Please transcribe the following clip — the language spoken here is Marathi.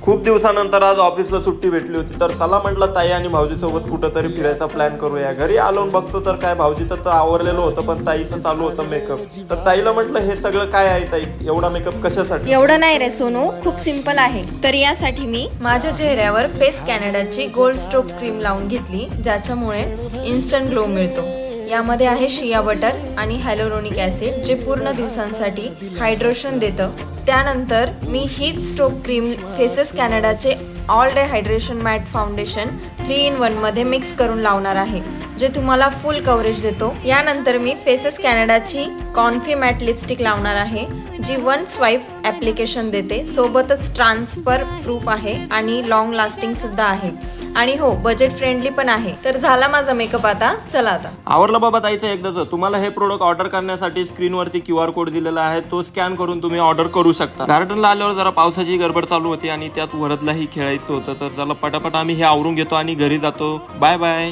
खूप दिवसानंतर आज ऑफिसला सुट्टी भेटली होती, तर चला म्हटलं ताई आणि भाऊजी सोबत कुठंतरी फिरायचा प्लॅन करूया. घरी आलो बघतो तर काय भाऊजीचं तर आवरलेलं होतं, पण ताईचं चालू होतं मेकअप. तर ताईला म्हटलं हे सगळं काय आहे ताई, एवढा मेकअप कशासाठी? एवढं नाही रे सोनू, खूप सिंपल आहे. तर यासाठी मी माझ्या चेहऱ्यावर फेस कॅनडाची गोल्ड स्ट्रोक क्रीम लावून घेतली, ज्याच्यामुळे इन्स्टंट ग्लो मिळतो. यामध्ये आहे शिया बटर आणि हायलोरोनिक ॲसिड, जे पूर्ण दिवसांसाठी हायड्रेशन देतं. त्यानंतर मी हीट स्ट्रोक क्रीम फेसेस कॅनडाचे all day hydration matte foundation 3 in 1 मध्ये मिक्स करून लावणार आहे, जे तुम्हाला फुल कव्हरेज देतो. यानंतर मी फेसेस कॅनडाची कॉन्फी मॅट लिपस्टिक लावणार आहे, जी 1 स्वाईप ॲप्लिकेशन देते. सोबतच ट्रान्सफर प्रूफ आहे आणि लॉंग लास्टिंग सुद्धा आहे, आणि हो, बजेट फ्रेंडली पण आहे. तर झाला माझा मेकअप. आता चला आता आवरलं बाबा ताईचं एकदाच. तुम्हाला हे प्रोडक्ट ऑर्डर करण्यासाठी स्क्रीनवरती QR कोड दिलेला आहे, तो स्कॅन करून तुम्ही ऑर्डर करू शकता. गार्डनला आल्यावर जरा पावसाची गडबड चालू होती आणि त्यात वरदलाही खेळायचं होतं, तर त्याला पटापट आम्ही हे आवरून घेतो आणि घरी जातो. Bye bye.